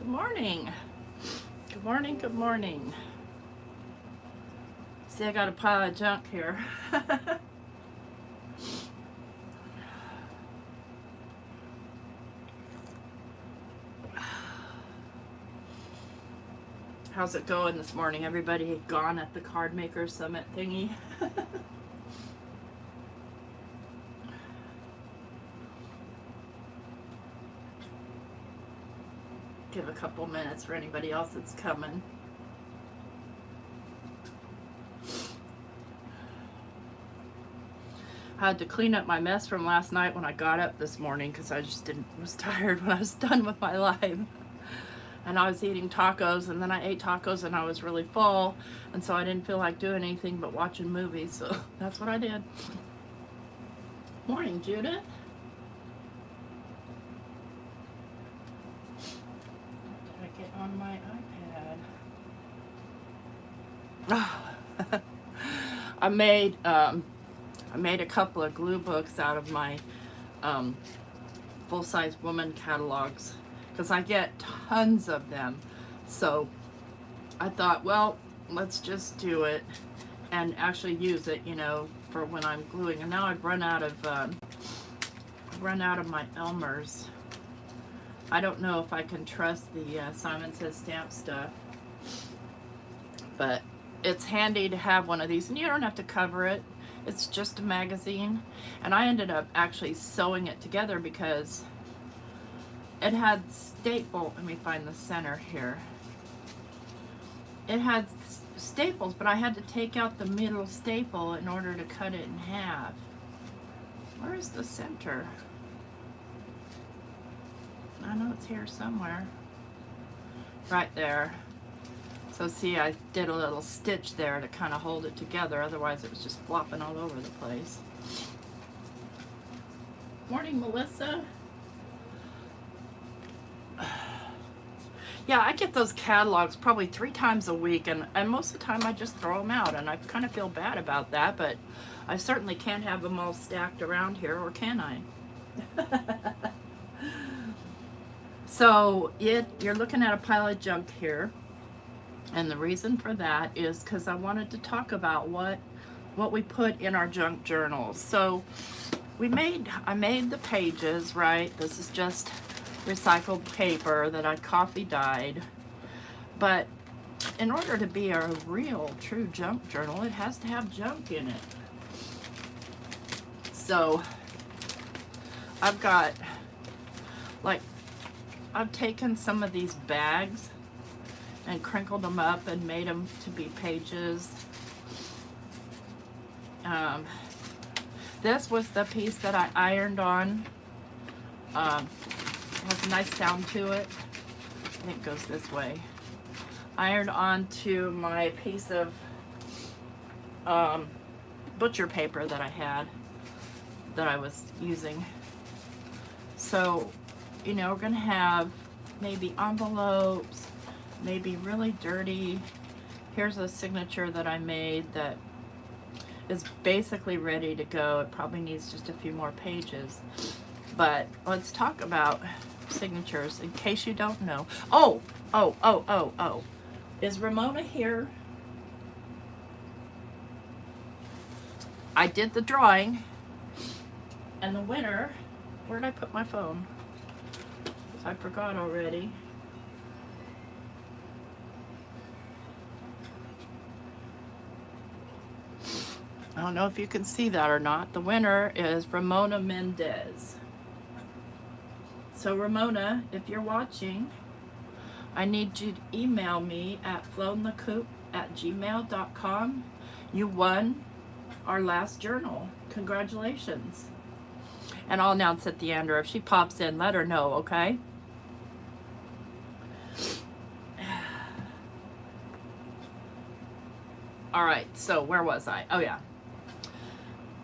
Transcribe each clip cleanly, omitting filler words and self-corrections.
Good morning. Good morning, good morning. See, I got a pile of junk here. How's it going this morning? Everybody gone at the Card Maker Summit thingy? Give a couple minutes for anybody else that's coming. I had to clean up my mess from last night when I got up this morning because I just was tired when I was done with my life. And I was eating tacos, and then I ate tacos and I was really full, and so I didn't feel like doing anything but watching movies, so that's what I did. Morning, Judith. Did I get on my iPad? I made a couple of glue books out of my full-size woman catalogs because I get tons of them. So I thought, well, let's just do it and actually use it, you know, for when I'm gluing. And now I've run out of my Elmers. I don't know if I can trust the Simon Says stamp stuff, but it's handy to have one of these, and you don't have to cover it. It's just a magazine, and I ended up actually sewing it together because it had staple. Let me find the center here. It had staples, but I had to take out the middle staple in order to cut it in half. Where is the center? I know it's here somewhere. Right there. So see, I did a little stitch there to kind of hold it together, otherwise it was just flopping all over the place. Morning, Melissa. Yeah, I get those catalogs probably 3 times a week, and most of the time I just throw them out, and I kind of feel bad about that, but I certainly can't have them all stacked around here, or can I? So you're looking at a pile of junk here. And the reason for that is because I wanted to talk about what we put in our junk journals. So I made the pages, right? This is just recycled paper that I coffee dyed. But in order to be a real, true junk journal, it has to have junk in it. So I've got, like, I've taken some of these bags and crinkled them up and made them to be pages. This was the piece that I ironed on. It has a nice sound to it. I think it goes this way. Ironed onto my piece of butcher paper that I had, that I was using. So, you know, we're gonna have maybe envelopes, maybe really dirty. Here's a signature that I made that is basically ready to go. It probably needs just a few more pages. But let's talk about signatures in case you don't know. Oh. Is Ramona here? I did the drawing, and the winner, where did I put my phone? I forgot already. I don't know if you can see that or not. The winner is Ramona Mendez. So Ramona, if you're watching, I need you to email me at flownthecoop@gmail.com. You won our last journal. Congratulations. And I'll announce at the end, or if she pops in, let her know, okay? All right, so where was I? Oh yeah.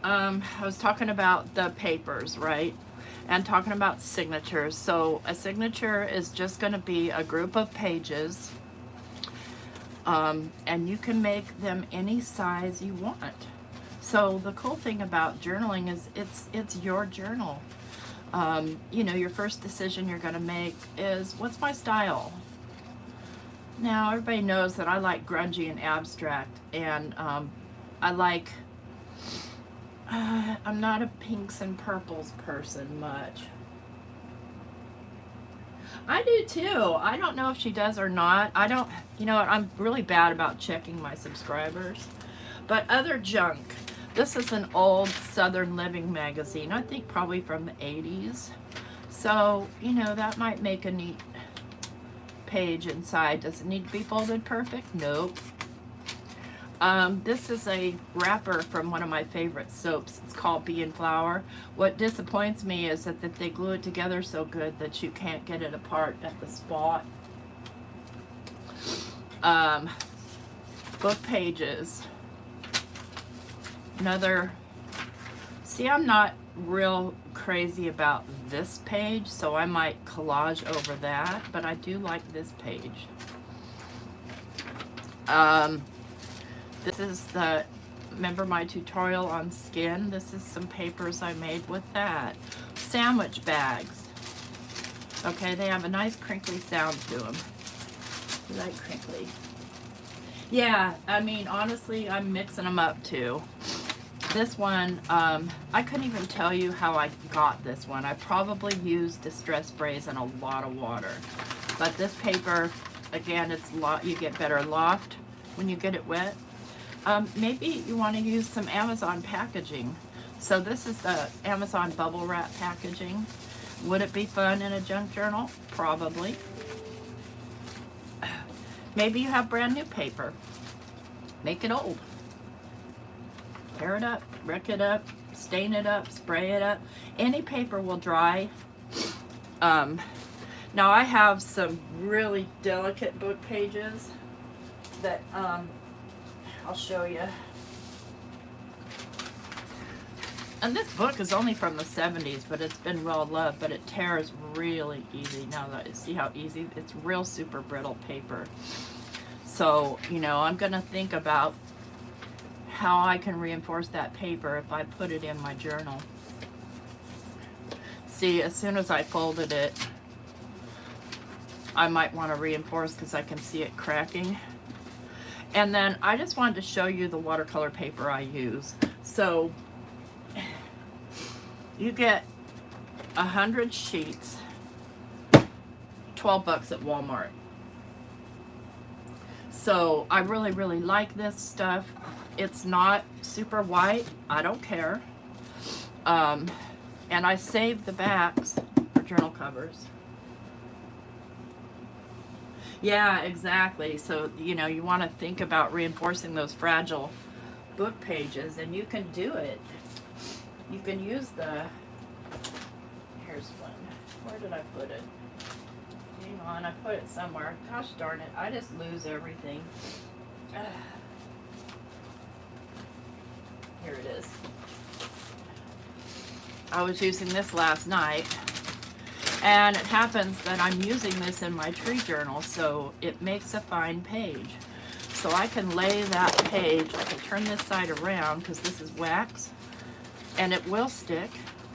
I was talking about the papers, right? And talking about signatures. So a signature is just going to be a group of pages, and you can make them any size you want. So the cool thing about journaling is it's your journal. You know, your first decision you're going to make is, what's my style? Now, everybody knows that I like grungy and abstract, and I like, I'm not a pinks and purples person much. I do too. I don't know if she does or not. I don't, you know what, I'm really bad about checking my subscribers. But other junk. This is an old Southern Living magazine, I think probably from the 80s. So, you know, that might make a neat page inside. Does it need to be folded perfect? Nope. This is a wrapper from one of my favorite soaps. It's called Bee and Flower. What disappoints me is that they glue it together so good that you can't get it apart at the spot. Book pages. Another, see, I'm not real crazy about this page, so I might collage over that, but I do like this page. This is the, remember my tutorial on skin? This is some papers I made with that. Sandwich bags. Okay, they have a nice crinkly sound to them. You like crinkly? Yeah, I mean, honestly, I'm mixing them up too. This one, I couldn't even tell you how I got this one. I probably used distress sprays and a lot of water. But this paper, again, it's you get better loft when you get it wet. Maybe you want to use some Amazon packaging. So this is the Amazon bubble wrap packaging. Would it be fun in a junk journal? Probably. Maybe you have brand new paper. Make it old. Tear it up, wreck it up, stain it up, spray it up. Any paper will dry. Now I have some really delicate book pages that I'll show you. And this book is only from the 70s, but it's been well loved, but it tears really easy. Now that you see how easy, it's real super brittle paper. So, you know, I'm gonna think about how I can reinforce that paper if I put it in my journal. See, as soon as I folded it, I might want to reinforce because I can see it cracking. And then I just wanted to show you the watercolor paper I use. So you get 100 sheets, 12 bucks at Walmart. So I really, really like this stuff. It's not super white. I don't care. And I saved the backs for journal covers. Yeah, exactly. So, you know, you want to think about reinforcing those fragile book pages, and you can do it. You can use the, here's one. Where did I put it? Hang on, I put it somewhere. Gosh darn it, I just lose everything. Here it is. I was using this last night, and it happens that I'm using this in my tree journal, so it makes a fine page. So I can lay that page, I can turn this side around because this is wax, and it will stick.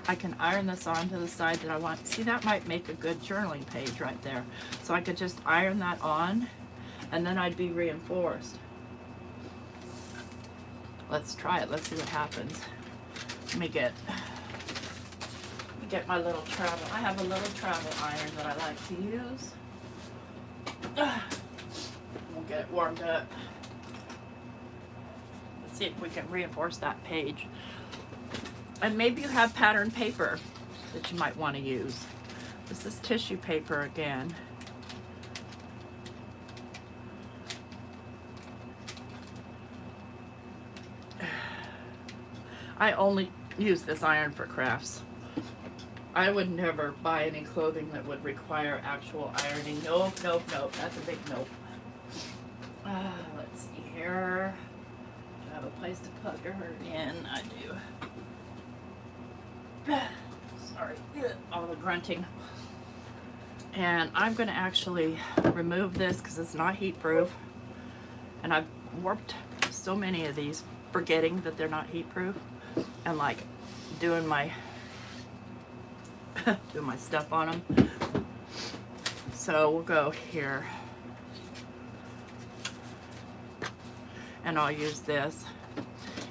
I can iron this onto the side that I want. See, that might make a good journaling page right there. So I could just iron that on, and then I'd be reinforced. Let's try it. Let's see what happens. Let me get my little travel. I have a little travel iron that I like to use. We'll get it warmed up. Let's see if we can reinforce that page. And maybe you have pattern paper that you might want to use. This is tissue paper again. I only use this iron for crafts. I would never buy any clothing that would require actual ironing. Nope, nope, nope. That's a big nope. Let's see here. Do I have a place to plug her in? I do. Sorry, all the grunting. And I'm going to actually remove this because it's not heat proof. And I've warped so many of these, forgetting that they're not heat proof. And like doing my stuff on them. So we'll go here. and I'll use this.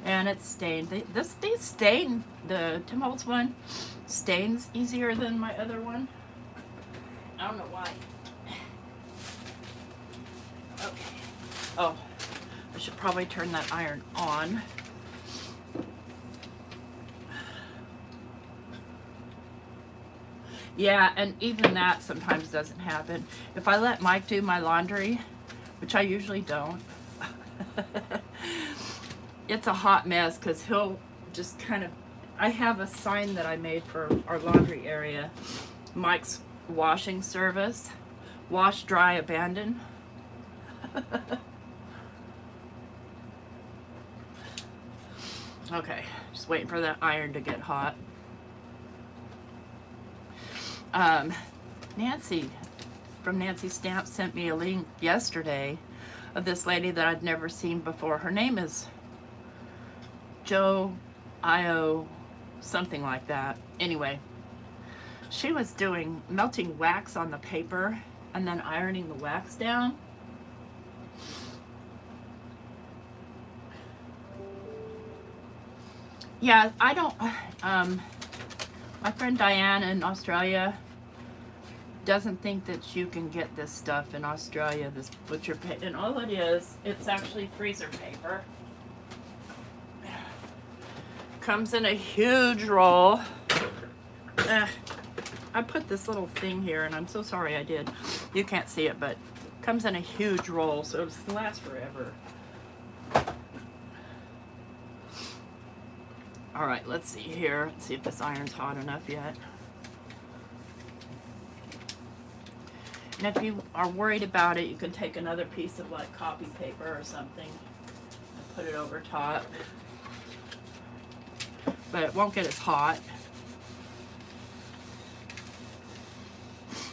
And it's stained. These stain, the Tim Holtz one stains easier than my other one. I don't know why. Okay. Oh, I should probably turn that iron on. Yeah, and even that sometimes doesn't happen. If I let Mike do my laundry, which I usually don't, it's a hot mess because he'll just kind of, I have a sign that I made for our laundry area, Mike's washing service, wash, dry, abandon. Okay, just waiting for that iron to get hot. Nancy from Nancy Stamp sent me a link yesterday of this lady that I'd never seen before. Her name is Joe Io, something like that. Anyway, she was doing melting wax on the paper and then ironing the wax down. Yeah, I don't, my friend Diane in Australia doesn't think that you can get this stuff in Australia, this butcher paper, and all it is, it's actually freezer paper. Comes in a huge roll. I put this little thing here, and I'm so sorry I did. You can't see it, but comes in a huge roll, so it'll last forever. All right, let's see here. Let's see if this iron's hot enough yet. And if you are worried about it, you can take another piece of like copy paper or something and put it over top. But it won't get as hot.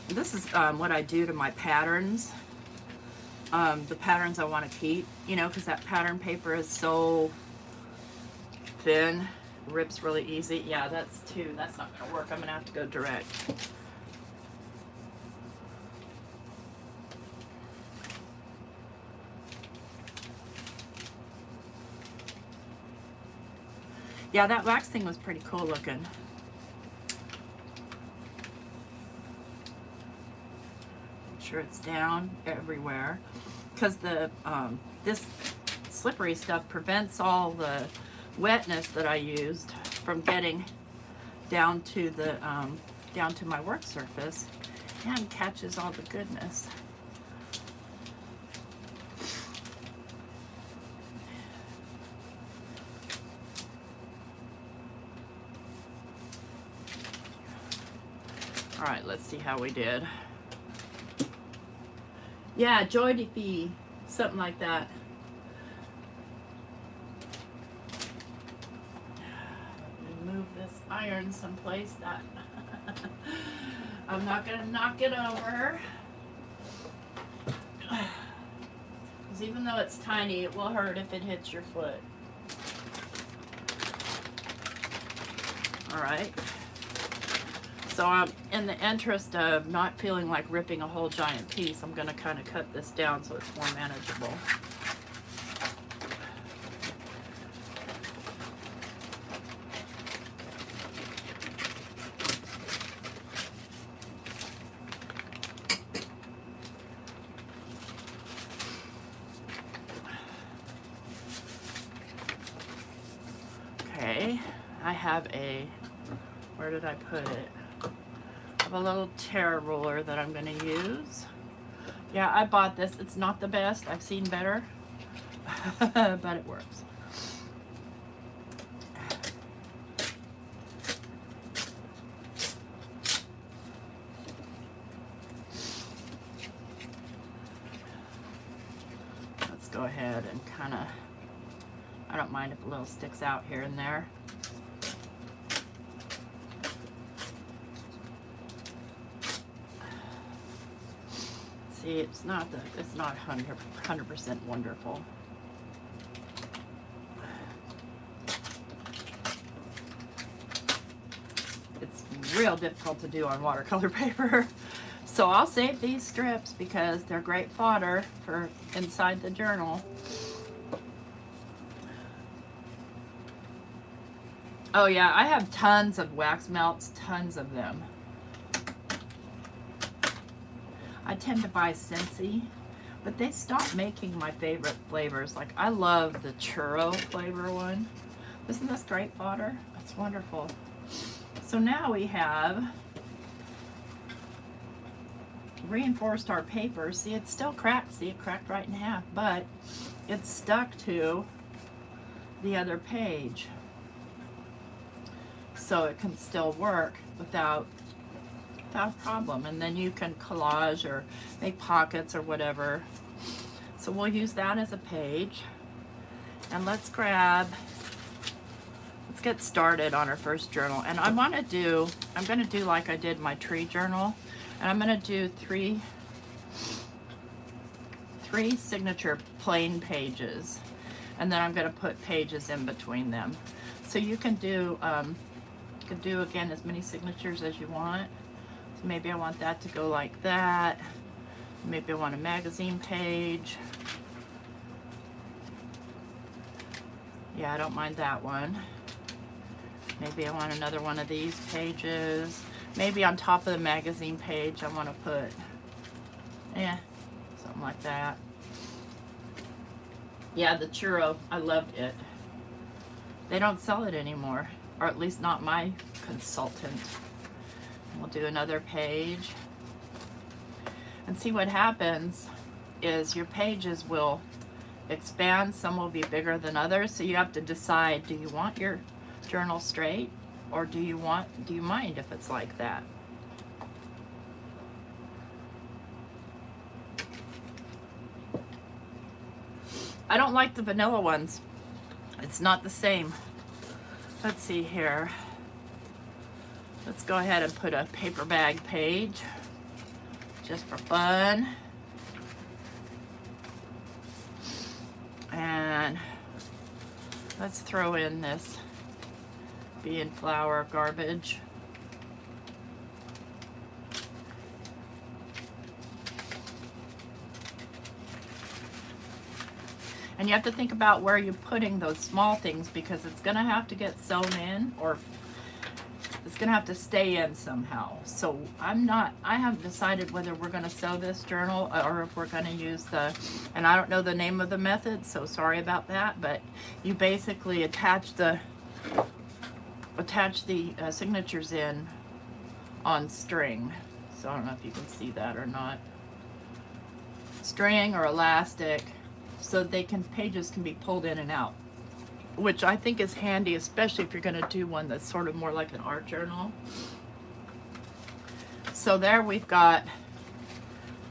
This is what I do to my patterns. The patterns I want to keep, you know, because that pattern paper is so thin, rips really easy. Yeah, that's not going to work. I'm going to have to go direct. Yeah, that wax thing was pretty cool looking. Make sure it's down everywhere, because the this slippery stuff prevents all the wetness that I used from getting down to the down to my work surface, and catches all the goodness. All right, let's see how we did. Yeah, Joy Defee, something like that. Let me move this iron someplace that I'm not gonna knock it over. Because even though it's tiny, it will hurt if it hits your foot. All right. So in the interest of not feeling like ripping a whole giant piece, I'm going to kind of cut this down so it's more manageable. Okay, I have a, where did I put it? A little tear ruler that I'm going to use. Yeah, I bought this. It's not the best. I've seen better, but it works. Let's go ahead and kind of, I don't mind if a little sticks out here and there. See, it's not 100% wonderful. It's real difficult to do on watercolor paper. So I'll save these strips because they're great fodder for inside the journal. Oh yeah, I have tons of wax melts, tons of them. I tend to buy Scentsy, but they stopped making my favorite flavors. Like, I love the churro flavor one. Isn't this great fodder? It's wonderful. So now we have reinforced our paper. See, it's still cracked. See, it cracked right in half, but it's stuck to the other page. So it can still work without a problem. And then you can collage or make pockets or whatever. So we'll use that as a page. And let's get started on our first journal. And I'm gonna do like I did my tree journal. And I'm gonna do three signature plain pages. And then I'm gonna put pages in between them. So you can do again as many signatures as you want. So maybe I want that to go like that. Maybe I want a magazine page. Yeah, I don't mind that one. Maybe I want another one of these pages. Maybe on top of the magazine page I want to put, something like that. Yeah, the churro, I loved it. They don't sell it anymore, or at least not my consultant. We'll do another page. And see, what happens is your pages will expand. Some will be bigger than others. So you have to decide, do you want your journal straight, or do you mind if it's like that? I don't like the vanilla ones. It's not the same. Let's see here. Let's go ahead and put a paper bag page just for fun. And let's throw in this bee and flower garbage. And you have to think about where you're putting those small things, because it's going to have to get sewn in, or it's going to have to stay in somehow. So I haven't decided whether we're going to sew this journal or if we're going to use and I don't know the name of the method, so sorry about that, but you basically attach the signatures in on string. So I don't know if you can see that or not. String or elastic, so pages can be pulled in and out, which I think is handy, especially if you're going to do one that's sort of more like an art journal. So there we've got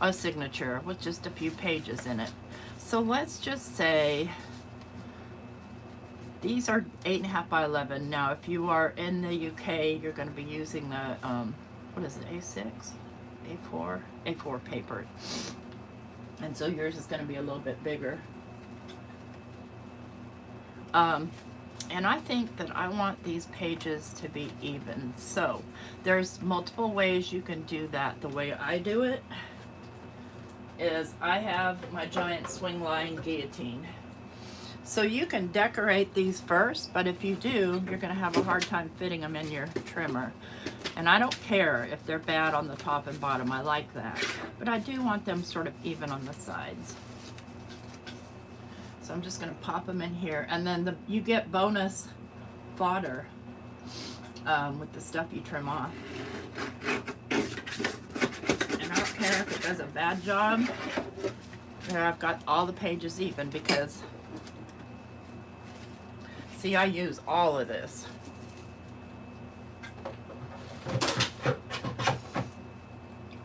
a signature with just a few pages in it. So let's just say these are 8.5 by 11. Now, if you are in the UK, you're going to be using the, what is it, A6? A4 paper. And so yours is going to be a little bit bigger. And I think that I want these pages to be even. So there's multiple ways you can do that. The way I do it is I have my giant swing line guillotine. So you can decorate these first, but if you do, you're going to have a hard time fitting them in your trimmer. And I don't care if they're bad on the top and bottom. I like that. But I do want them sort of even on the sides. So I'm just going to pop them in here. And then you get bonus fodder with the stuff you trim off. And I don't care if it does a bad job. There, I've got all the pages even, because see, I use all of this.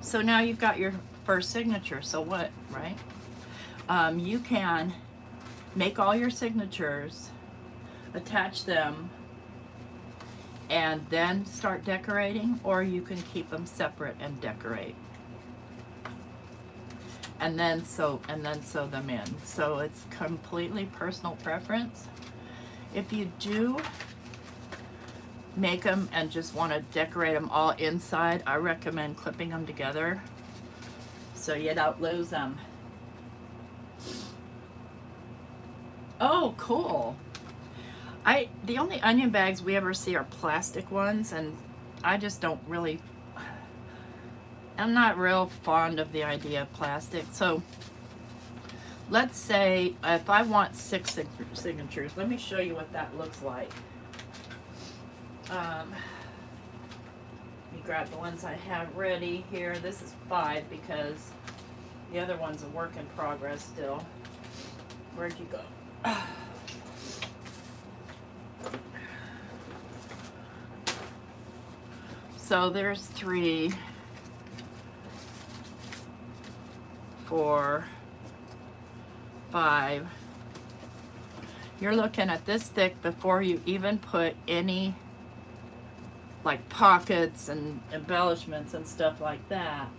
So now you've got your first signature. So what, right? You can make all your signatures, attach them, and then start decorating, or you can keep them separate and decorate. And then sew them in. So it's completely personal preference. If you do make them and just want to decorate them all inside, I recommend clipping them together so you don't lose them. Oh, cool. The only onion bags we ever see are plastic ones, and I just don't really, I'm not real fond of the idea of plastic. So let's say if I want 6 signatures, let me show you what that looks like. Let me grab the ones I have ready here. This is 5 because the other one's a work in progress still. Where'd you go? So there's 3, 4, 5. You're looking at this thick before you even put any like pockets and embellishments and stuff like that.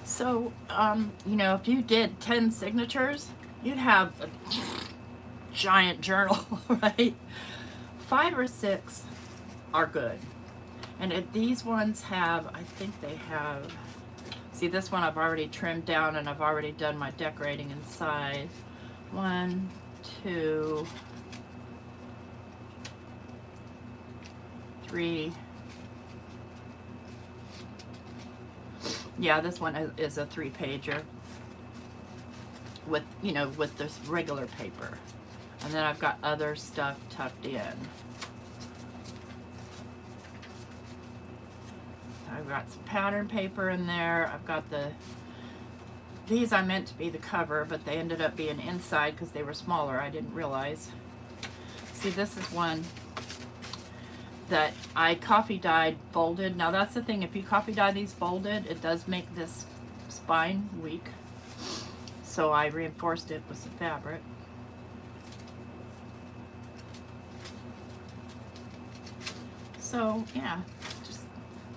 So, you know, if you did 10 signatures, you'd have a giant journal, right? 5 or 6 are good. And if these ones have, I think they have, see this one I've already trimmed down and I've already done my decorating inside. 1, 2, 3. Yeah, this one is a 3-pager with, you know, with this regular paper. And then I've got other stuff tucked in. I've got some pattern paper in there. I've got these I meant to be the cover, but they ended up being inside because they were smaller. I didn't realize. See, this is one that I coffee dyed folded. Now that's the thing, if you coffee dye these folded, it does make this spine weak. So I reinforced it with some fabric. So yeah, just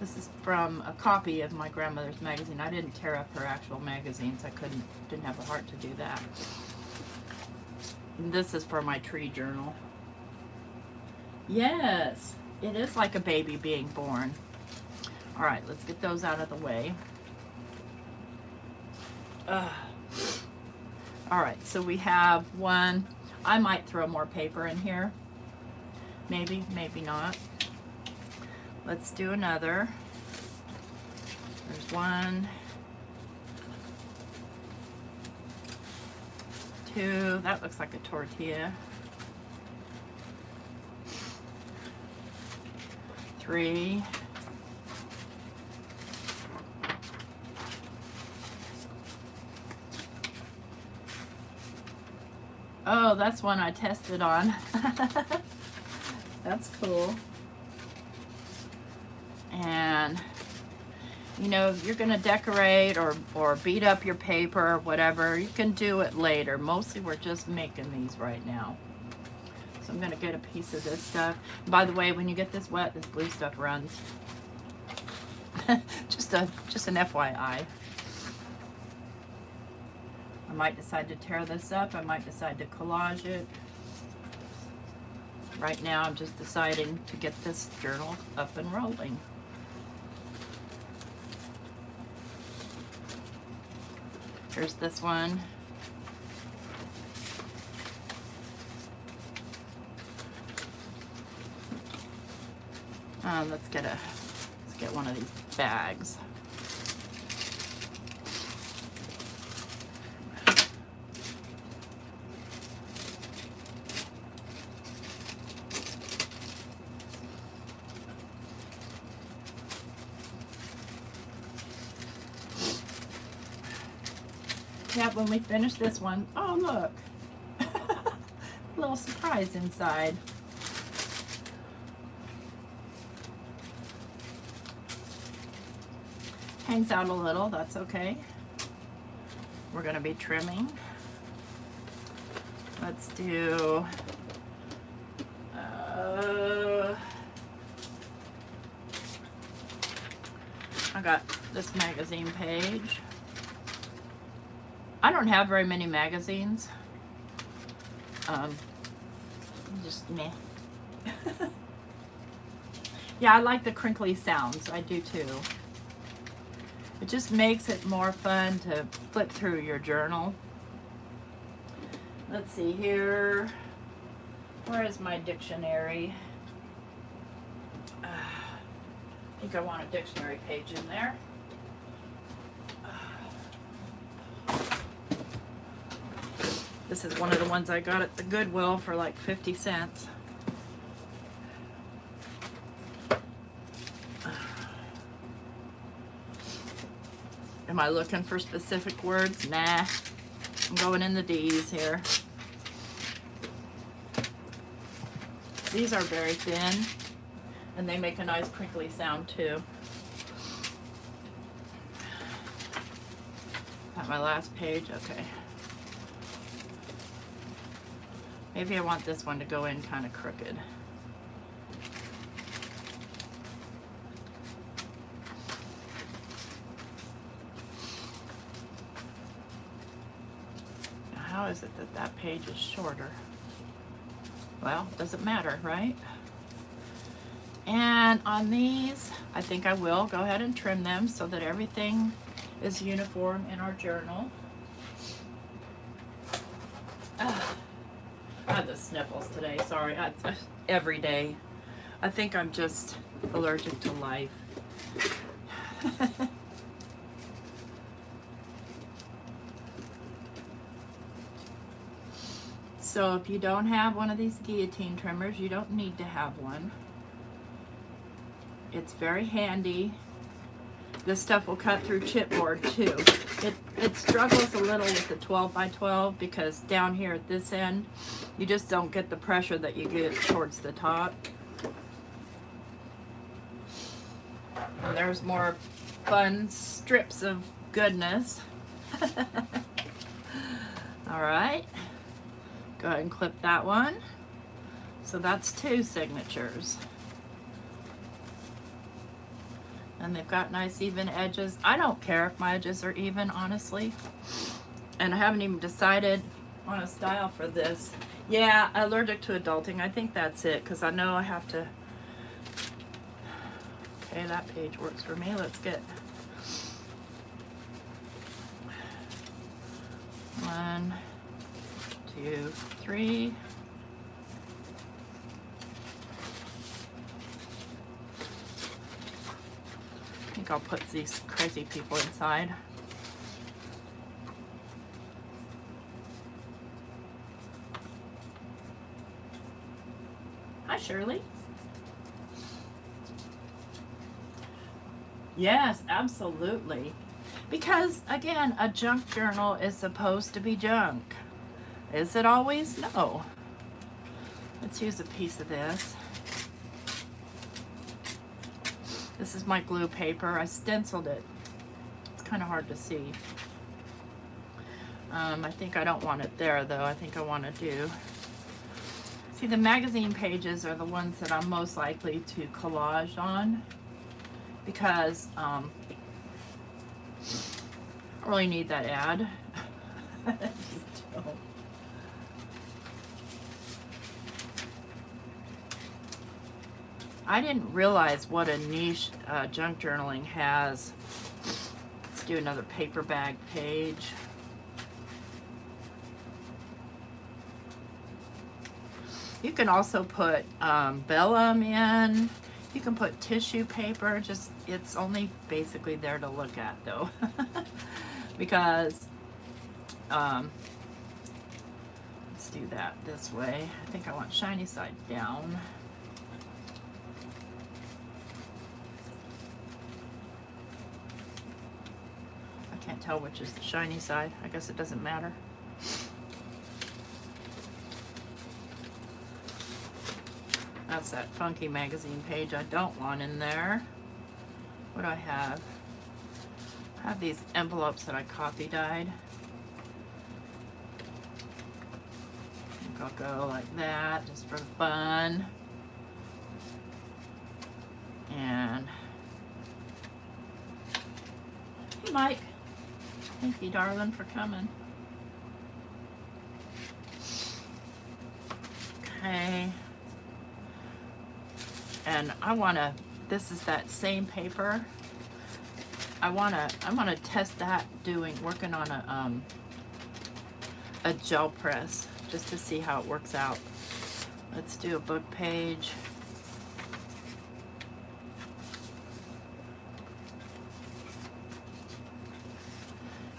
this is from a copy of my grandmother's magazine. I didn't tear up her actual magazines. I didn't have the heart to do that. And this is for my tree journal. Yes, it is like a baby being born. All right, let's get those out of the way. All right, so we have one. I might throw more paper in here. Maybe, maybe not. Let's do another. There's 1, 2. That looks like a tortilla. 3. Oh, that's one I tested on. That's cool. And you know, if you're gonna decorate or beat up your paper or whatever, you can do it later. Mostly we're just making these right now. So I'm gonna get a piece of this stuff. By the way, when you get this wet, this blue stuff runs. just an FYI. I might decide to tear this up. I might decide to collage it. Right now I'm just deciding to get this journal up and rolling. Here's this one. Let's get one of these bags. Yeah, when we finish this one, oh look, a little surprise inside. Hangs out a little, that's okay. We're gonna be trimming. Let's do, I got this magazine page. I don't have very many magazines. Just meh. Yeah, I like the crinkly sounds. I do too. It just makes it more fun to flip through your journal. Let's see here. Where is my dictionary? I think I want a dictionary page in there. This is one of the ones I got at the Goodwill for like 50 cents. Am I looking for specific words? Nah. I'm going in the D's here. These are very thin, and they make a nice crinkly sound too. At my last page, okay. Maybe I want this one to go in kind of crooked. Now, how is it that that page is shorter? Well, doesn't matter, right? And on these, I think I will go ahead and trim them so that everything is uniform in our journal. I had the sniffles today, sorry. Every day. I think I'm just allergic to life. So if you don't have one of these guillotine trimmers, you don't need to have one. It's very handy. This stuff will cut through chipboard too. It struggles a little with the 12 by 12 because down here at this end, you just don't get the pressure that you get towards the top. And there's more fun strips of goodness. All right. Go ahead and clip that one. So that's 2 signatures. And they've got nice even edges. I don't care if my edges are even, honestly. And I haven't even decided on a style for this. Yeah, allergic to adulting. I think that's it, because I know I have to. Okay, that page works for me. Let's get 1, 2, 3. I think I'll put these crazy people inside. Hi, Shirley. Yes, absolutely. Because, again, a junk journal is supposed to be junk. Is it always? No. Let's use a piece of this. This is my glue paper. I stenciled it. It's kind of hard to see. I think I don't want it there, though. I think I want to do... See, the magazine pages are the ones that I'm most likely to collage on, because I don't really need that ad. I just don't. I didn't realize what a niche junk journaling has. Let's do another paper bag page. You can also put vellum in. You can put tissue paper. Just, it's only basically there to look at, though. Because let's do that this way. I think I want shiny side down. I can't tell which is the shiny side. I guess it doesn't matter. That's that funky magazine page I don't want in there. What do I have? I have these envelopes that I copy dyed. I think I'll go like that just for fun. And hey, Mike. Thank you, darling, for coming. Okay. And I want to, this is that same paper. I'm gonna test that working on a gel press. just to see how it works out. Let's do a book page.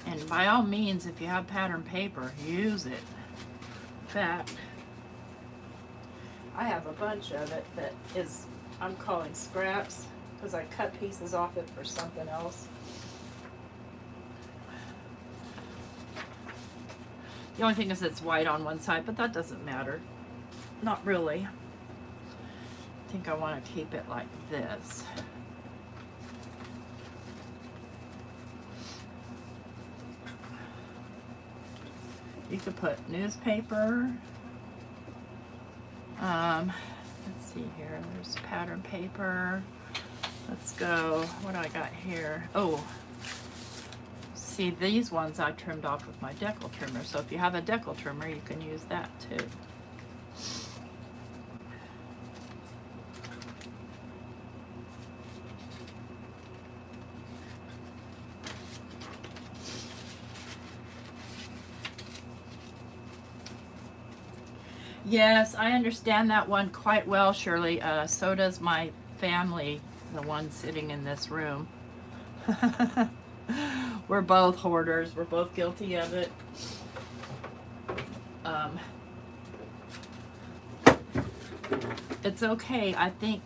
And by all means, if you have pattern paper, use it. In fact, I have a bunch of it that is, I'm calling scraps, because I cut pieces off it for something else. The only thing is it's white on one side, but that doesn't matter. Not really. I think I want to keep it like this. You could put newspaper. Let's see here. There's pattern paper. Let's go. What do I got here? Oh, see, these ones I trimmed off with my decal trimmer. So if you have a decal trimmer, you can use that too. Yes, I understand that one quite well, Shirley. So does my family, the one sitting in this room. We're both hoarders. We're both guilty of it. It's okay. I think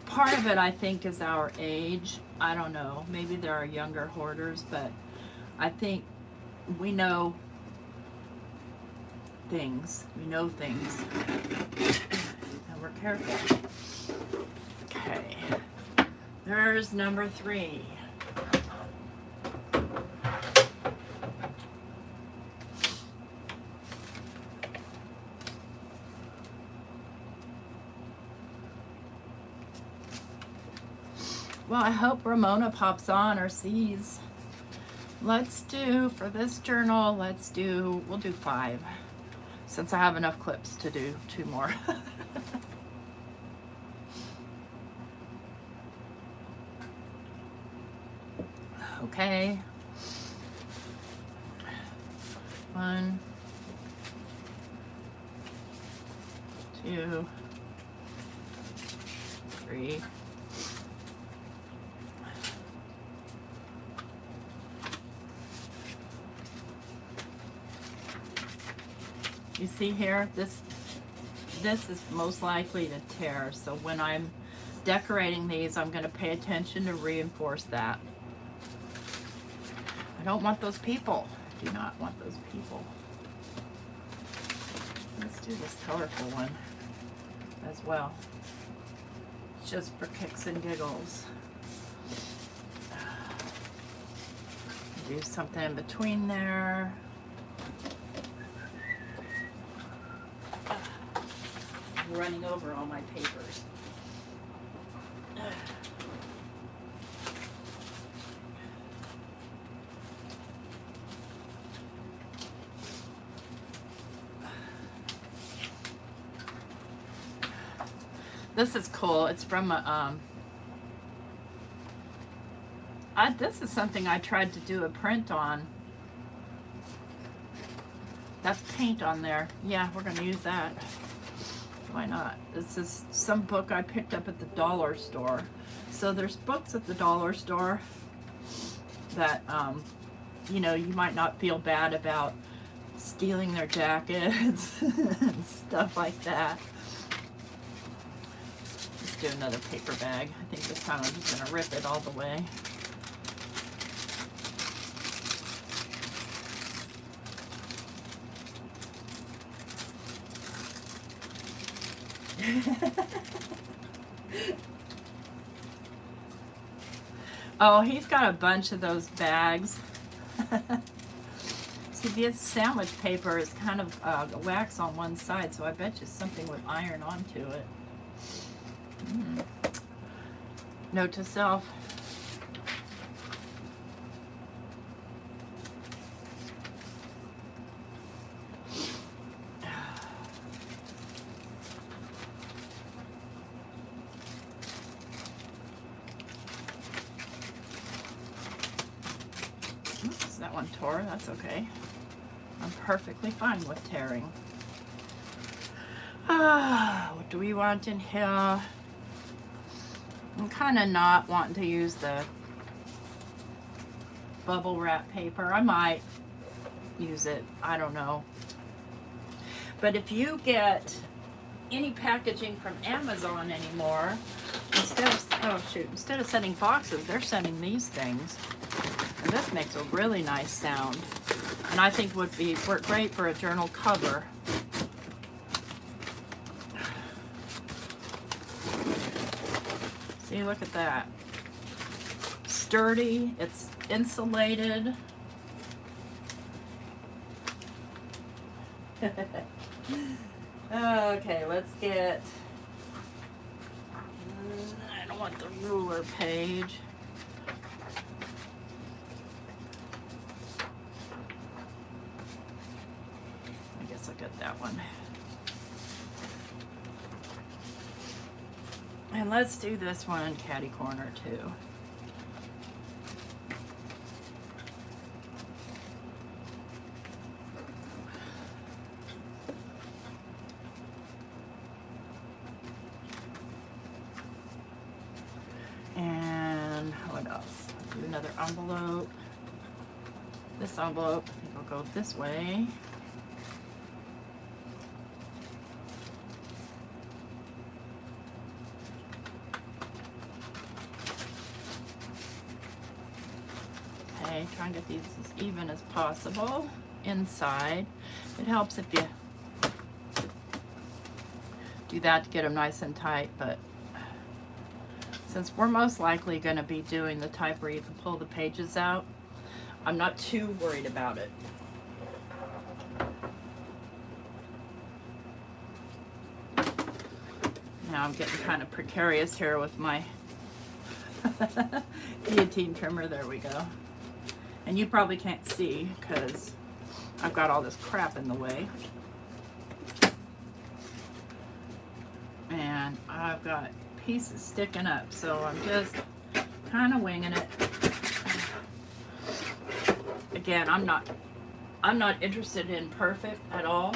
part of it, I think, is our age. I don't know. Maybe there are younger hoarders, but I think we know things. We know things. And we're careful. Okay. There's number 3. Well, I hope Ramona pops on or sees. Let's do, for this journal, we'll do 5. Since I have enough clips to do 2 more. Okay. 1, 2, 3. You see here, this is most likely to tear. So when I'm decorating these, I'm going to pay attention to reinforce that. I don't want those people. I do not want those people. Let's do this colorful one as well. Just for kicks and giggles. Do something in between there. I'm running over all my papers. This is cool. It's from a, this is something I tried to do a print on. That's paint on there. Yeah, we're going to use that. Why not? This is some book I picked up at the dollar store. So there's books at the dollar store that, you know, you might not feel bad about stealing their jackets and stuff like that. Do another paper bag. I think this time I'm just going to rip it all the way. Oh, he's got a bunch of those bags. See, this sandwich paper is kind of wax on one side, so I bet you something would iron onto it. Note to self. Oops, that one tore. That's okay. I'm perfectly fine with tearing. What do we want in here? I'm kind of not wanting to use the bubble wrap paper. I might use it, I don't know. But if you get any packaging from Amazon anymore, instead of sending boxes, they're sending these things. And this makes a really nice sound. And I think would work great for a journal cover. See, look at that. Sturdy, it's insulated. Okay, let's get, I don't want the ruler page. I guess I'll get that one. And let's do this one, catty corner too. And what else? Do another envelope. This envelope, I think I'll go this way. Okay, try and get these as even as possible inside. It helps if you do that to get them nice and tight, but since we're most likely going to be doing the type where you can pull the pages out, I'm not too worried about it. Now I'm getting kind of precarious here with my guillotine trimmer. There we go. And you probably can't see because I've got all this crap in the way. And I've got pieces sticking up, so I'm just kind of winging it. Again, I'm not interested in perfect at all,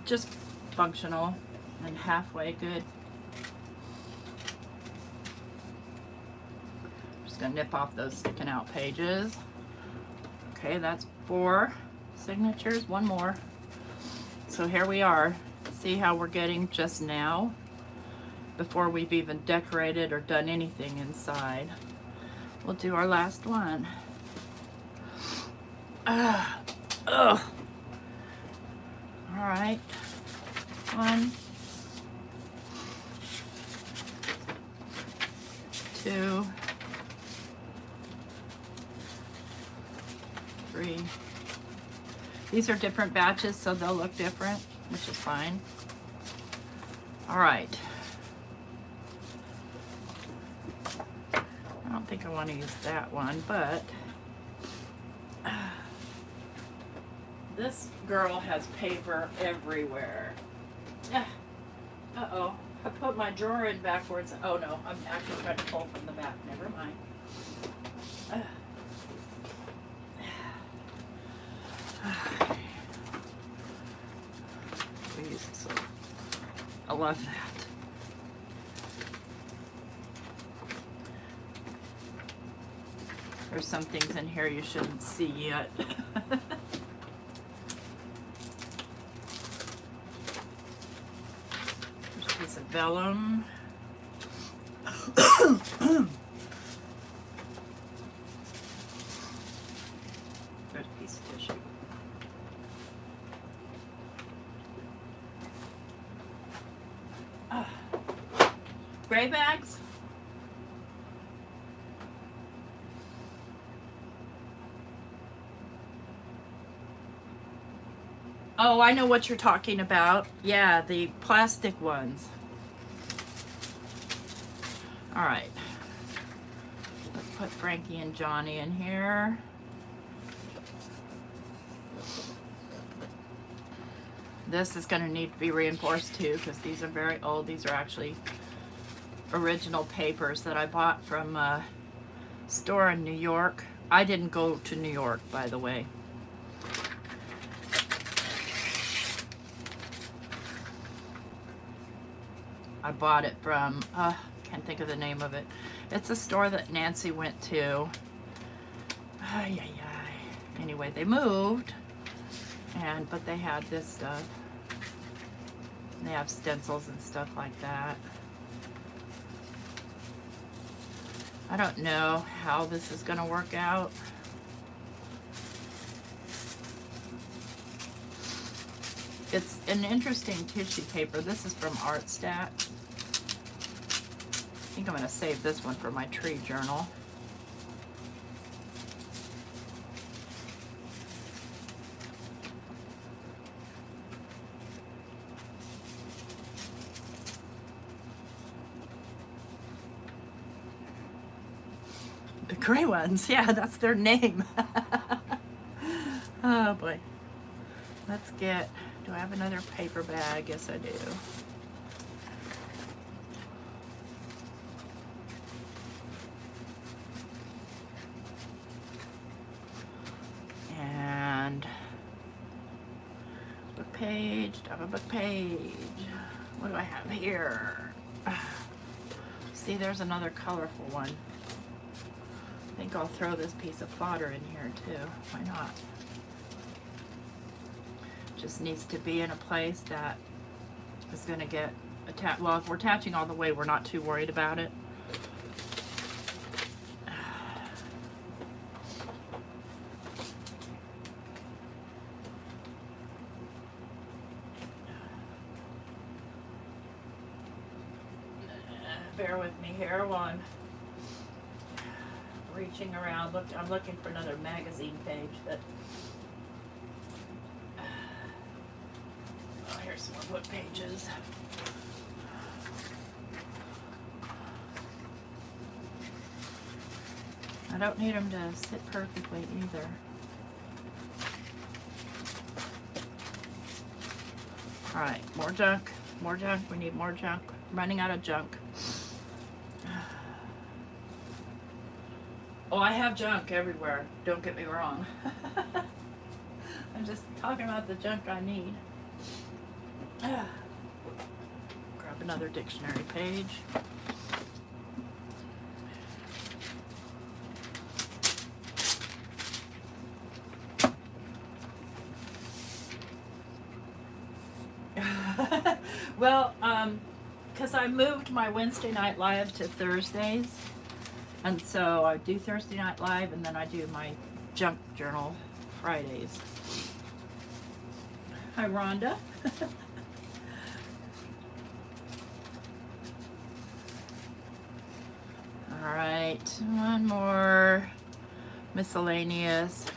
just functional and halfway good. Just gonna nip off those sticking out pages. Okay, that's 4 signatures, one more. So here we are. See how we're getting just now before we've even decorated or done anything inside. We'll do our last one. All right. 1, 2, 3. These are different batches, so they'll look different, which is fine. All right. I don't think I want to use that one, but this girl has paper everywhere. Uh-oh. I put my drawer in backwards. Oh no, I'm actually trying to pull from the back. Never mind. Jesus. I love that. There's some things in here you shouldn't see yet. There's a piece of vellum. There's a piece of tissue. Gray bags. Oh, I know what you're talking about. Yeah, the plastic ones. All right. Let's put Frankie and Johnny in here. This is going to need to be reinforced too because these are very old. These are actually original papers that I bought from a store in New York. I didn't go to New York, by the way. I bought it from, can't think of the name of it. It's a store that Nancy went to. Ay, ay, ay. Anyway, they moved, but they had this stuff. They have stencils and stuff like that. I don't know how this is going to work out. It's an interesting tissue paper. This is from Artstat. I think I'm going to save this one for my tree journal. The gray ones, yeah, that's their name. Oh boy. Let's get, do I have another paper bag? Yes, I do. And book page, do I have a book page? What do I have here? See, there's another colorful one. I think I'll throw this piece of fodder in here too. Why not? Just needs to be in a place that is going to get attached. Well, if we're attaching all the way, we're not too worried about it. Bear with me here while I'm reaching around. Look, I'm looking for another magazine page that. Oh, here's some more book pages. I don't need them to sit perfectly either. All right, more junk, more junk. We need more junk. I'm running out of junk. Oh, I have junk everywhere. Don't get me wrong. I'm just talking about the junk I need. Grab another dictionary page. Well, because I moved my Wednesday night live to Thursdays. And so I do Thursday Night Live, and then I do my junk journal Fridays. Hi, Rhonda. All right, one more miscellaneous.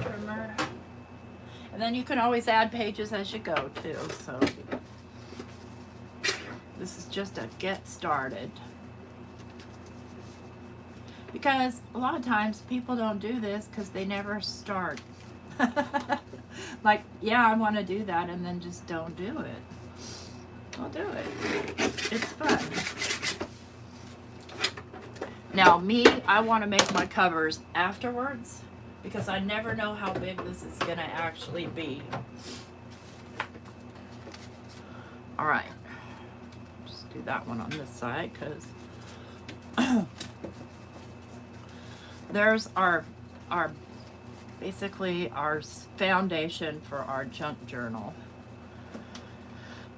Trimmer. And then you can always add pages as you go too, so this is just a get started, because a lot of times people don't do this because they never start. Like, yeah, I want to do that, and then just don't do it. I'll do it. It's fun. Now me, I want to make my covers afterwards, because I never know how big this is going to actually be. All right. Just do that one on this side, because there's our basically our foundation for our junk journal.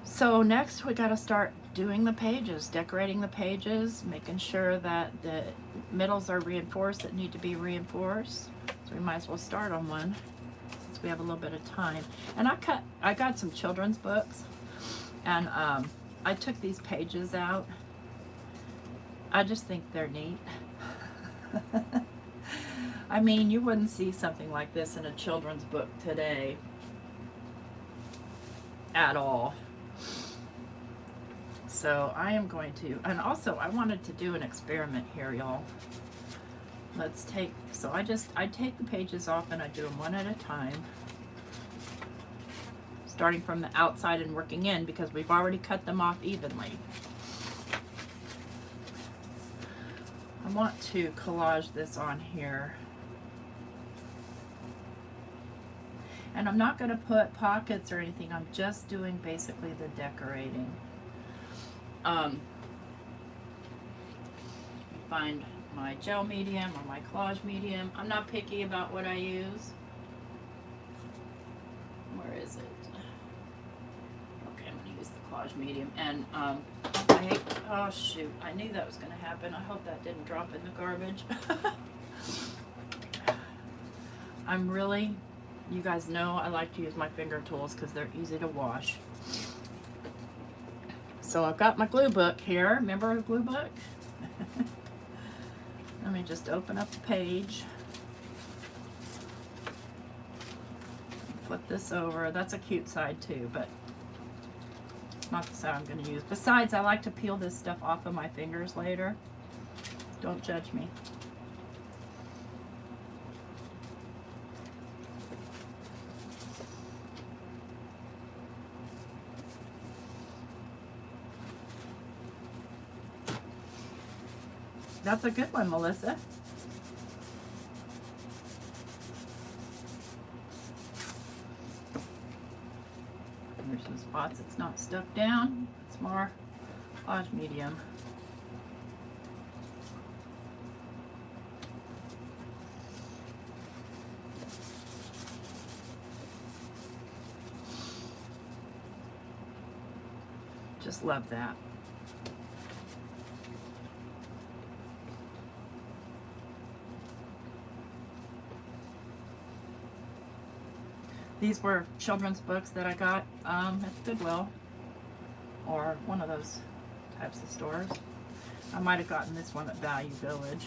So next we got to start doing the pages, decorating the pages, making sure that the middles are reinforced that need to be reinforced. So we might as well start on one since we have a little bit of time. And I got some children's books, and I took these pages out. I just think they're neat. I mean, you wouldn't see something like this in a children's book today at all. So I am going to, and also I wanted to do an experiment here, y'all. Let's take, so I take the pages off and I do them one at a time. starting from the outside and working in because we've already cut them off evenly. I want to collage this on here. And I'm not going to put pockets or anything. I'm just doing basically the decorating. Find my gel medium or my collage medium. I'm not picky about what I use. Where is it? Okay, I'm going to use the collage medium. And I hate, oh shoot, I knew that was going to happen. I hope that didn't drop in the garbage. I'm really, you guys know I like to use my finger tools because they're easy to wash. So I've got my glue book here. Remember the glue book? Let me just open up the page. Flip this over. That's a cute side too, but not the side I'm going to use. Besides, I like to peel this stuff off of my fingers later. Don't judge me. That's a good one, Melissa. There's some spots it's not stuck down. It's more collage medium. Just love that. These were children's books that I got at Goodwill or one of those types of stores. I might have gotten this one at Value Village.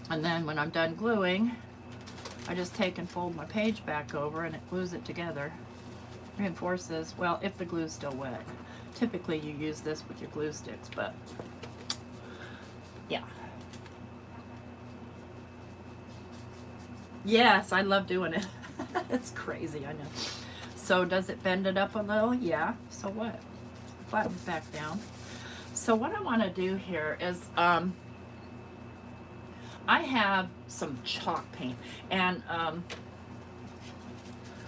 And then when I'm done gluing, I just take and fold my page back over and it glues it together. Reinforces, well, if the glue's still wet. Typically you use this with your glue sticks, but yeah. Yes, I love doing it. It's crazy, I know. So does it bend it up a little? Yeah. So what? Flattens back down. So what I want to do here is I have some chalk paint, and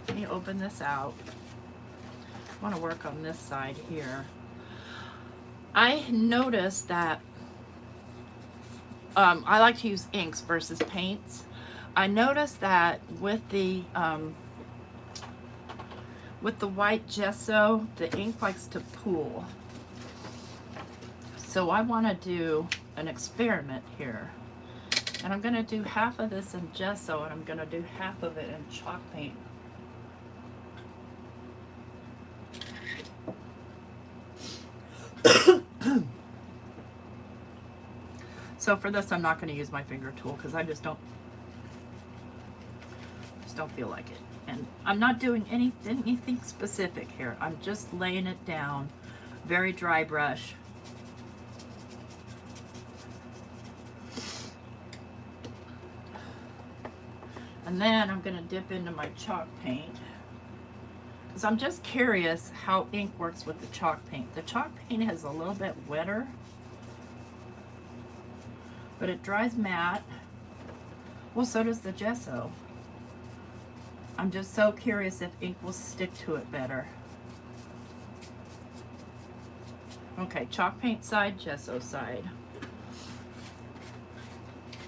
let me open this out. I want to work on this side here. I noticed that I like to use inks versus paints. I noticed that with the white gesso, the ink likes to pool. So I want to do an experiment here. And I'm going to do half of this in gesso and I'm going to do half of it in chalk paint. So for this, I'm not going to use my finger tool because I just don't feel like it. And I'm not doing anything specific here. I'm just laying it down. Very dry brush. And then I'm going to dip into my chalk paint. Because I'm just curious how ink works with the chalk paint. The chalk paint is a little bit wetter, but it dries matte. Well, so does the gesso. I'm just so curious if ink will stick to it better. Okay, chalk paint side, gesso side.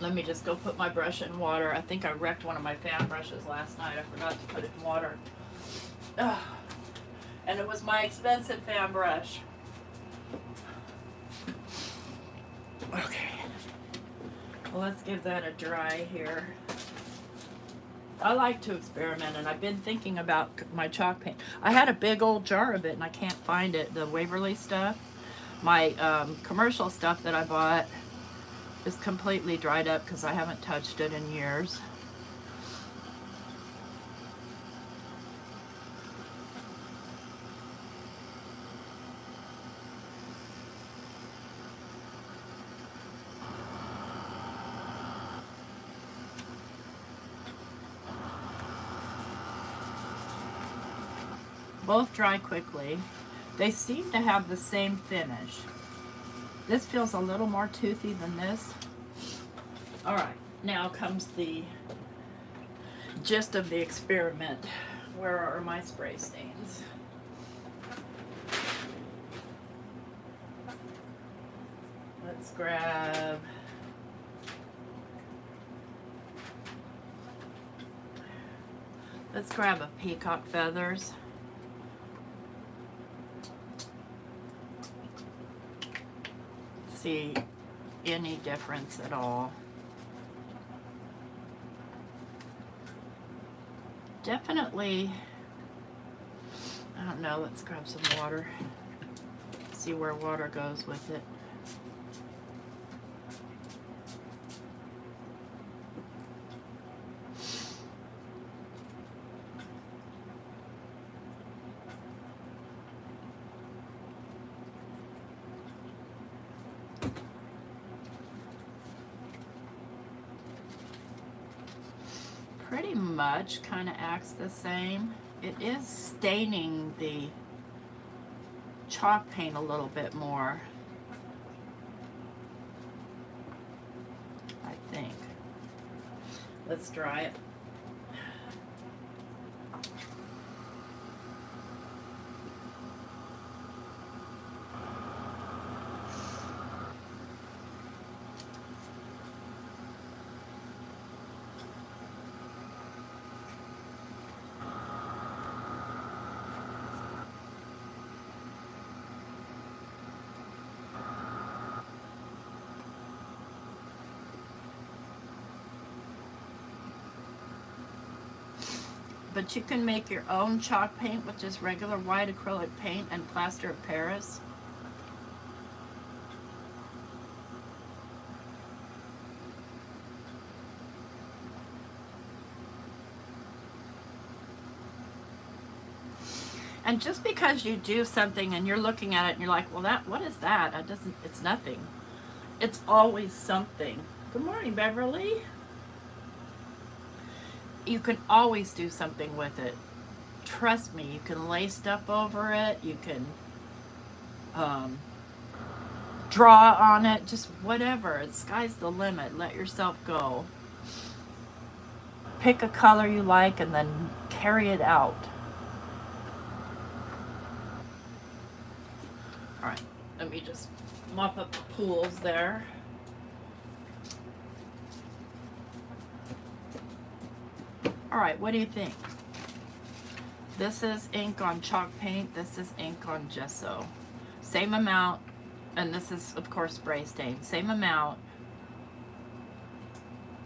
Let me just go put my brush in water. I think I wrecked one of my fan brushes last night. I forgot to put it in water. Ugh. And it was my expensive fan brush. Okay. Well, let's give that a dry here. I like to experiment, and I've been thinking about my chalk paint. I had a big old jar of it, and I can't find it. The Waverly stuff. My commercial stuff that I bought is completely dried up because I haven't touched it in years. both dry quickly. They seem to have the same finish. This feels a little more toothy than this. All right, now comes the gist of the experiment. Where are my spray stains? Let's grab a peacock feathers. See any difference at all. Definitely, I don't know, let's grab some water. See where water goes with it. Pretty much kind of acts the same. It is staining the chalk paint a little bit more, I think. Let's dry it. But you can make your own chalk paint with just regular white acrylic paint and plaster of Paris. And just because you do something and you're looking at it and you're like, well, what is that? It's nothing. It's always something. Good morning, Beverly. You can always do something with it. Trust me, you can lay stuff over it. You can draw on it, just whatever. The sky's the limit. Let yourself go. Pick a color you like and then carry it out. All right, let me just mop up the pools there. All right, what do you think? This is ink on chalk paint. This is ink on gesso. Same amount, and this is, of course, spray stain. Same amount,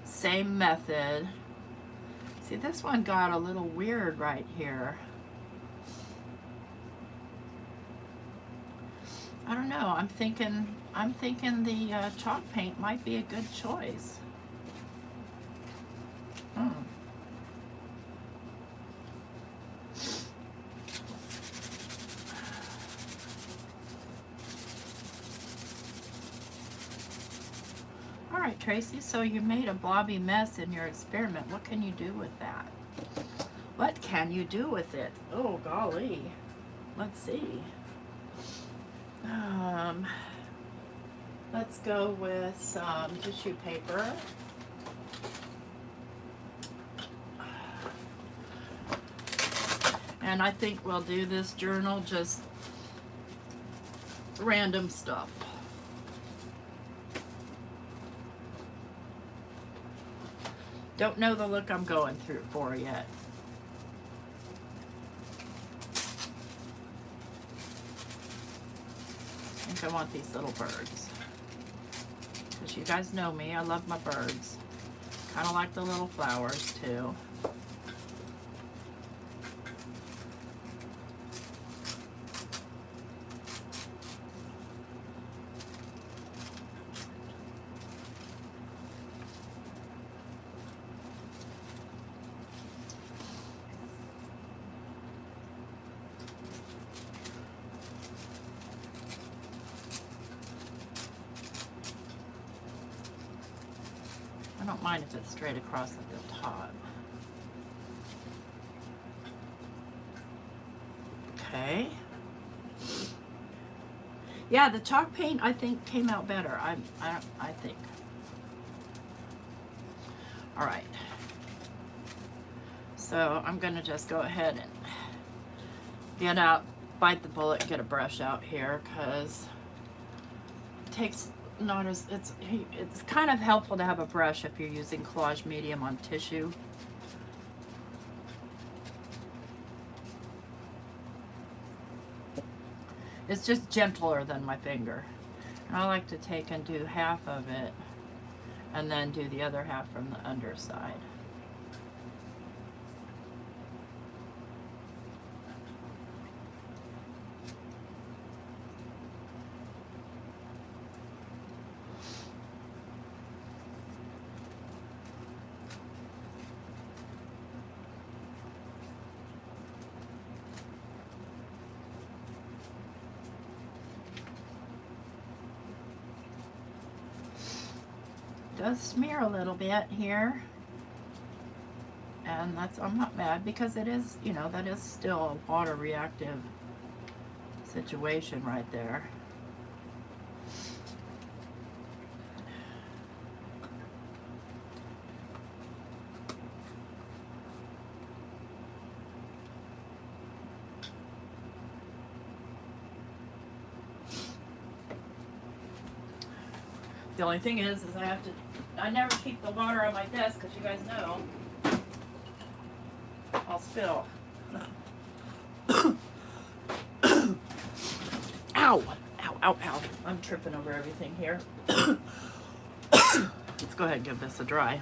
same method. See, this one got a little weird right here. I don't know. I'm thinking the chalk paint might be a good choice. All right, Tracy, so you made a blobby mess in your experiment. What can you do with that? What can you do with it? Oh, golly. Let's see. Let's go with some tissue paper. And I think we'll do this journal just random stuff. Don't know the look I'm going through for yet. I think I want these little birds. Because you guys know me, I love my birds. Kind of like the little flowers too. I don't mind if it's straight across at the top. Okay. Yeah, the chalk paint I think came out better. I think. All right. So I'm gonna just go ahead and get out, bite the bullet, get a brush out here, because it takes not as it's kind of helpful to have a brush if you're using collage medium on tissue. It's just gentler than my finger. And I like to take and do half of it and then do the other half from the underside. Does smear a little bit here, and I'm not mad, because it is, you know, that is still a water reactive situation right there. The only thing is I never keep the water on my desk, because you guys know I'll spill. Ow! Ow, ow, ow. I'm tripping over everything here. Let's go ahead and give this a dry.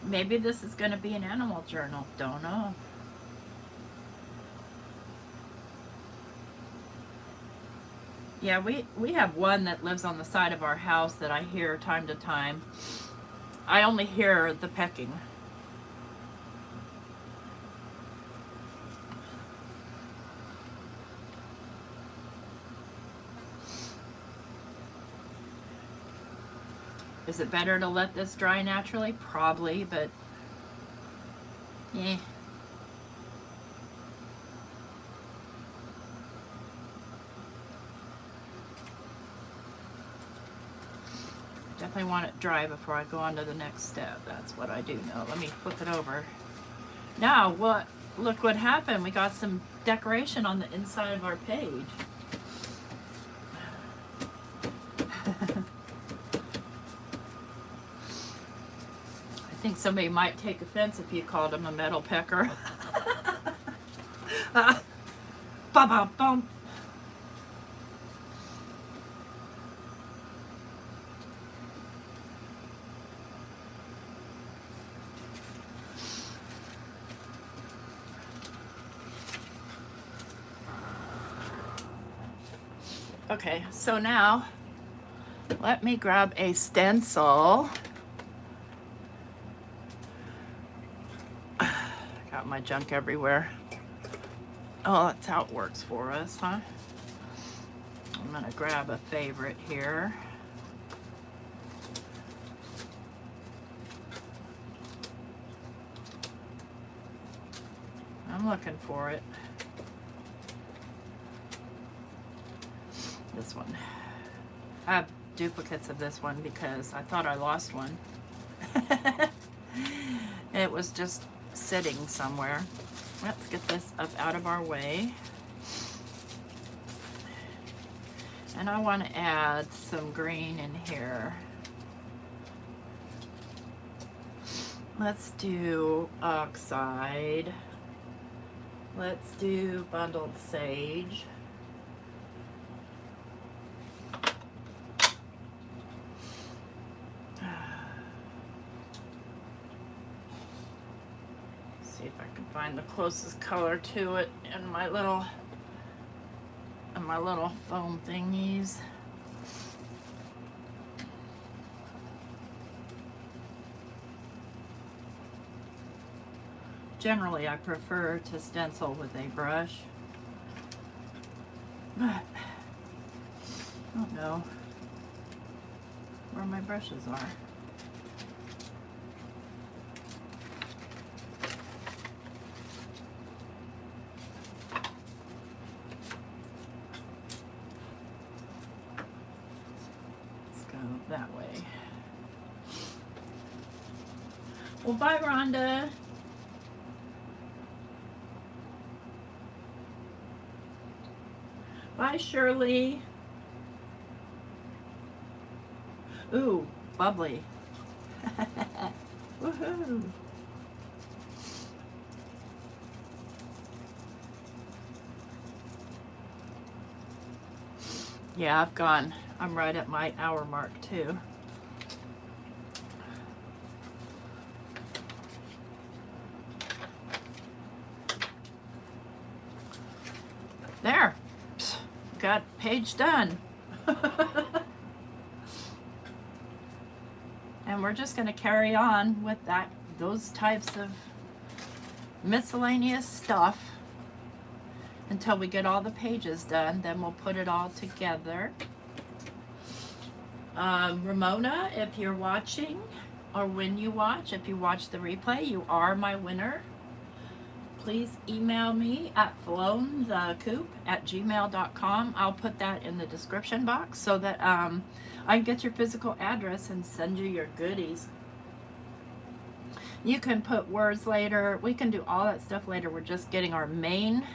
Maybe this is going to be an animal journal. Don't know. Yeah, we have one that lives on the side of our house that I hear time to time. I only hear the pecking. Is it better to let this dry naturally? Probably, but yeah. Definitely want it dry before I go on to the next step. That's what I do know. Let me flip it over. Now, look what happened. We got some decoration on the inside of our page. I think somebody might take offense if you called him a metal pecker. Ba-ba-bum. Okay, so now let me grab a stencil. Got my junk everywhere. Oh, that's how it works for us, huh? I'm gonna grab a favorite here. I'm looking for it. This one. I have duplicates of this one because I thought I lost one. It was just sitting somewhere. Let's get this up out of our way. And I want to add some green in here. Let's do oxide. Let's do bundled sage. See if I can find the closest color to it in my little foam thingies. Generally, I prefer to stencil with a brush, but I don't know where my brushes are. that way. Well, bye, Rhonda. Bye, Shirley. Ooh, bubbly. Woohoo. Yeah, I'm right at my hour mark too. There. Got page done. And we're just going to carry on with those types of miscellaneous stuff until we get all the pages done. Then we'll put it all together. Ramona, if you're watching, or when you watch, if you watch the replay, you are my winner. Please email me at flownthecoop@gmail.com. I'll put that in the description box so that I can get your physical address and send you your goodies. You can put words later. We can do all that stuff later. We're just getting our main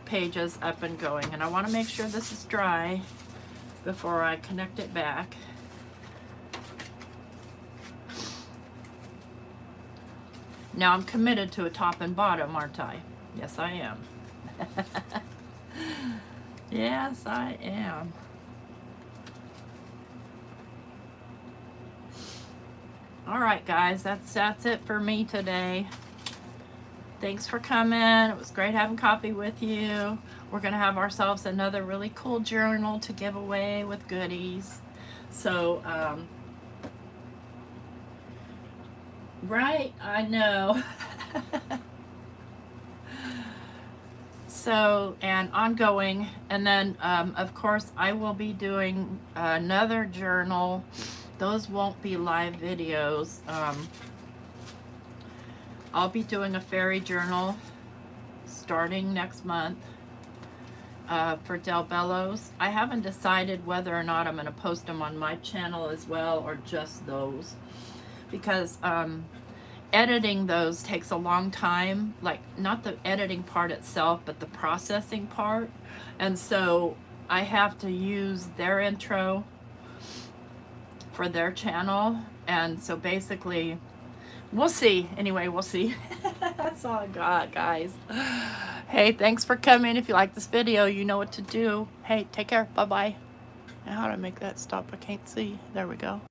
pages up and going. And I want to make sure this is dry before I connect it back. Now I'm committed to a top and bottom, aren't I? Yes, I am. Yes, I am. All right, guys, that's it for me today. Thanks for coming. It was great having coffee with you. We're going to have ourselves another really cool journal to give away with goodies. So, right, I know. So, and ongoing. And then, of course, I will be doing another journal. Those won't be live videos. I'll be doing a fairy journal starting next month for Del Bellows. I haven't decided whether or not I'm going to post them on my channel as well, or just those, because editing those takes a long time, like not the editing part itself, but the processing part. And so I have to use their intro for their channel. And so basically, we'll see. Anyway, we'll see. That's all I got, guys. Hey, thanks for coming. If you like this video, you know what to do. Hey, take care. Bye-bye. Now how do I make that stop? I can't see. There we go.